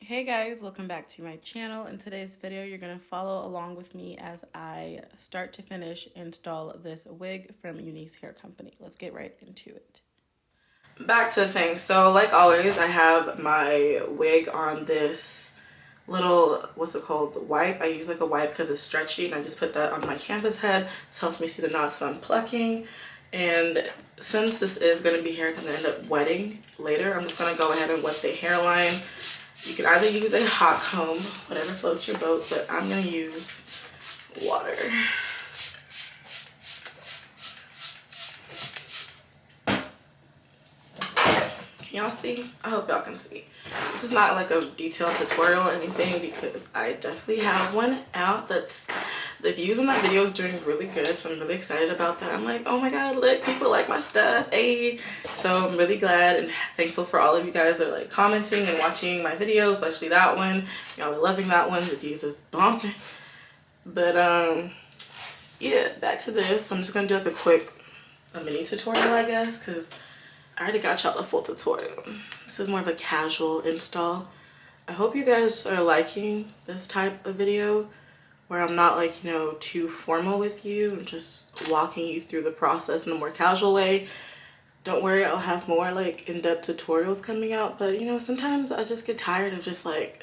Hey guys, welcome back to my channel. In today's video, you're going to follow along with me as I start to finish install this wig from Unice Hair Company. Let's get right into it. Back to the thing. So like always, I have my wig on this little, what's it called, wipe. I use like a wipe because it's stretchy, and I just put that on my canvas head. This helps me see the knots when I'm plucking. And since this is going to be hair that's going to end up wetting later, I'm just going to go ahead and wet the hairline. You can either use a hot comb, whatever floats your boat, but I'm going to use water. Can y'all see? I hope y'all can see. This is not like a detailed tutorial or anything because I definitely have one out that's, the views on that video is doing really good, so I'm really excited about that. I'm like, oh my god, look, people like my stuff, hey. So I'm really glad and thankful for all of you guys that are like commenting and watching my videos, especially that one. Y'all are loving that one, the views is bumping. But yeah, back to this. I'm just gonna do like a mini tutorial, I guess, because I already got y'all the full tutorial. This is more of a casual install. I hope you guys are liking this type of video where I'm not like, you know, too formal with you and just walking you through the process in a more casual way. Don't worry, I'll have more like in-depth tutorials coming out, but you know, sometimes I just get tired of just like,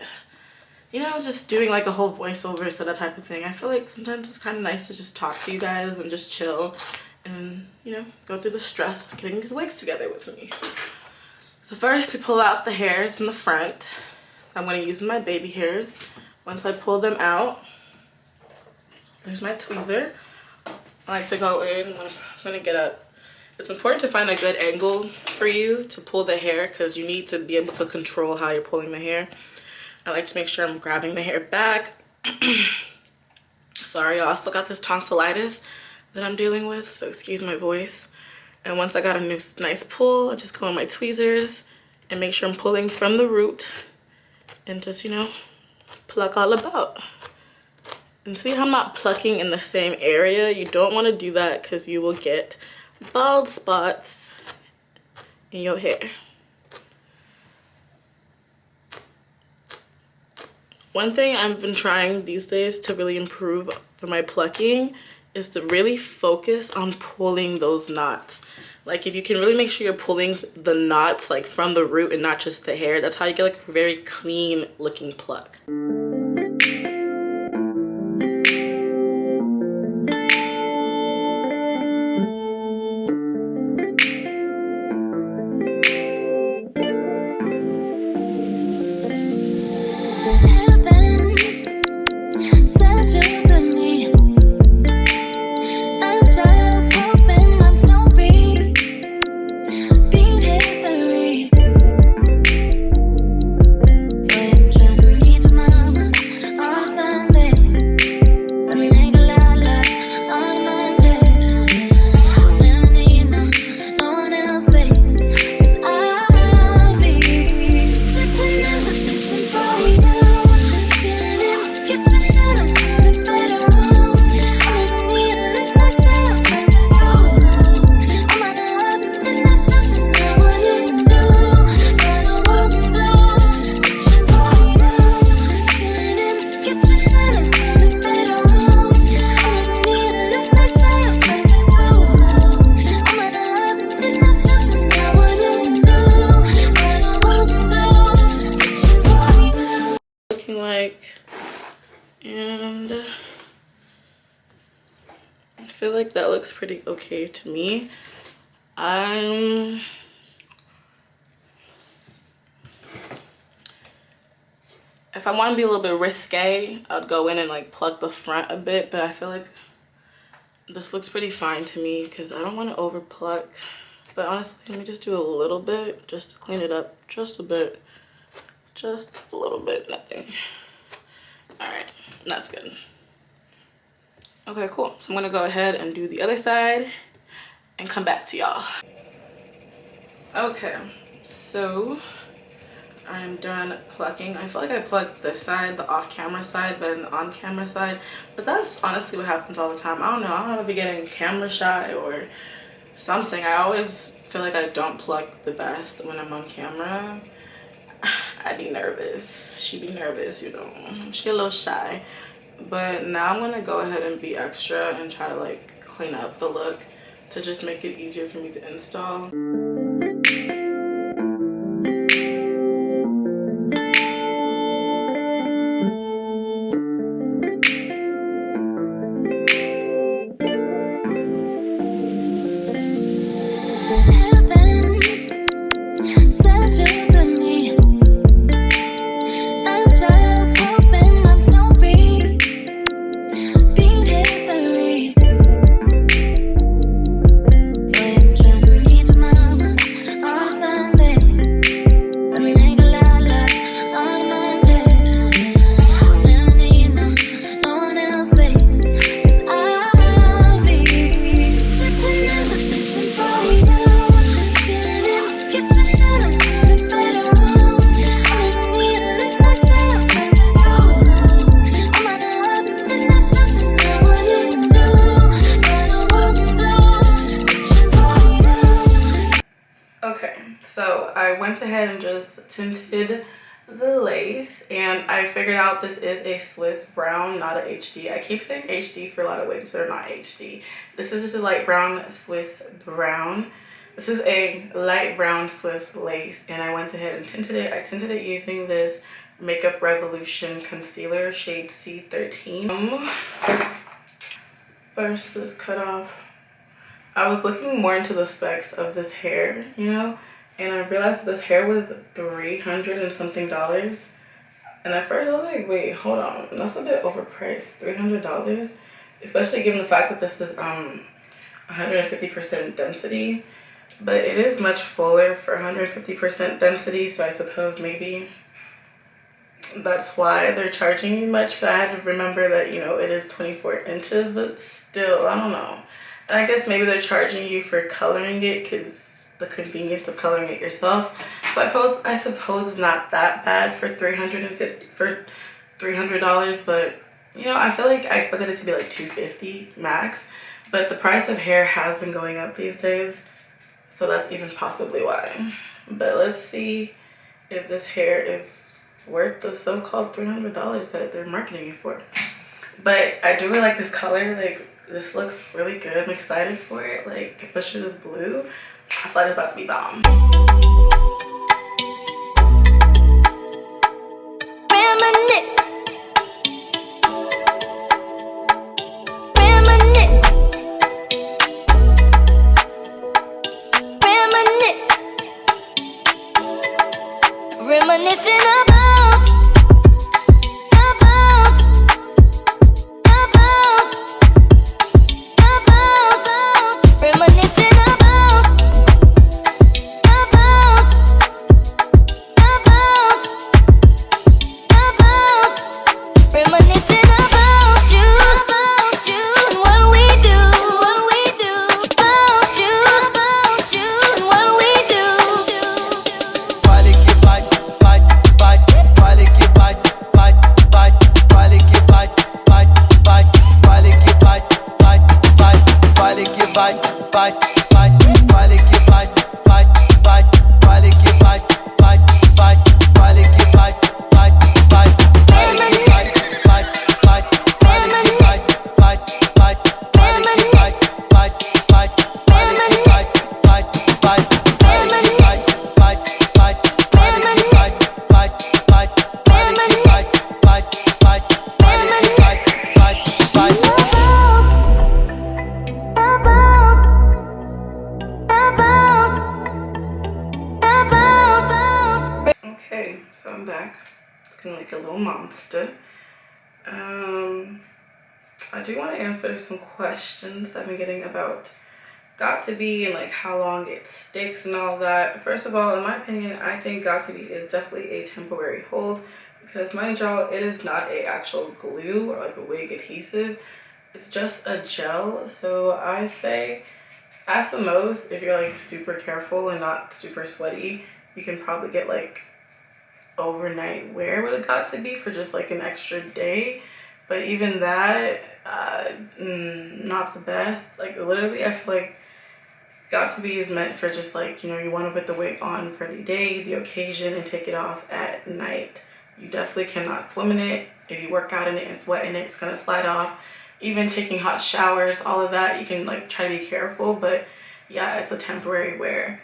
you know, just doing like a whole voiceover so that type of thing. I feel like sometimes it's kind of nice to just talk to you guys and just chill and, you know, go through the stress of getting these wigs together with me. So first we pull out the hairs in the front. I'm going to use my baby hairs. Once I pull them out, there's my tweezer. I like to go in, I'm going to get up. It's important to find a good angle for you to pull the hair because you need to be able to control how you're pulling the hair. I like to make sure I'm grabbing the hair back. Sorry, y'all, I still got this tonsillitis that I'm dealing with, so excuse my voice. And once I got a nice pull, I just go in my tweezers and make sure I'm pulling from the root and just, you know, pluck all about. And see how I'm not plucking in the same area? You don't want to do that because you will get bald spots in your hair. One thing I've been trying these days to really improve for my plucking is to really focus on pulling those knots. Like if you can really make sure you're pulling the knots like from the root and not just the hair, that's how you get like a very clean looking pluck. And I feel like that looks pretty okay to me. If I want to be a little bit risque, I'd go in and like pluck the front a bit, but I feel like this looks pretty fine to me because I don't want to over pluck. But honestly, let me just do a little bit just to clean it up just a bit. Just a little bit, nothing. Alright, that's good. Okay, cool. So I'm gonna go ahead and do the other side and come back to y'all. Okay, so I'm done plucking. I feel like I plucked this side, the off-camera side, but the on-camera side. But that's honestly what happens all the time. I don't know. I don't know if I'm getting camera shy or something. I always feel like I don't pluck the best when I'm on camera. I'd be nervous. She'd be nervous, you know. She a little shy. But now I'm gonna go ahead and be extra and try to like clean up the look to just make it easier for me to install. So I went ahead and just tinted the lace, and I figured out this is a Swiss brown, not a HD. I keep saying HD for a lot of wigs, they're not HD. This is just a light brown Swiss brown. This is a light brown Swiss lace, and I went ahead and tinted it. I tinted it using this Makeup Revolution concealer, shade C13. First, this cut off. I was looking more into the specs of this hair, you know, and I realized this hair was $300 and something. And at first I was like, wait, hold on, that's a bit overpriced, $300, especially given the fact that this is 150% density. But it is much fuller for 150% density, so I suppose maybe that's why they're charging you much. Cause I had to remember that, you know, it is 24 inches, but still, I don't know. And I guess maybe they're charging you for coloring it because the convenience of coloring it yourself. So I suppose it's not that bad for $300, but you know, I feel like I expected it to be like $250 max. But the price of hair has been going up these days, so that's even possibly why. But let's see if this hair is worth the so-called $300 that they're marketing it for. But I do really like this color. Like, this looks really good. I'm excited for it. Like, especially this blue. I feel like it's about to be bomb. Reminiscing about So I'm back looking like a little monster. I do want to answer some questions I've been getting about Got2b and like how long it sticks and all that. First of all, in my opinion, I think Got2b is definitely a temporary hold because, mind y'all, it is not a actual glue or like a wig adhesive. It's just a gel. So I say at the most, if you're like super careful and not super sweaty, you can probably get like overnight wear with a Got2b for just like an extra day. But even that, not the best. Like, literally, I feel like Got to Be is meant for just like, you know, you want to put the wig on for the day, the occasion, and take it off at night. You definitely cannot swim in it. If you work out in it and sweat in it, it's going to slide off. Even taking hot showers, all of that, you can like try to be careful, but yeah, it's a temporary wear.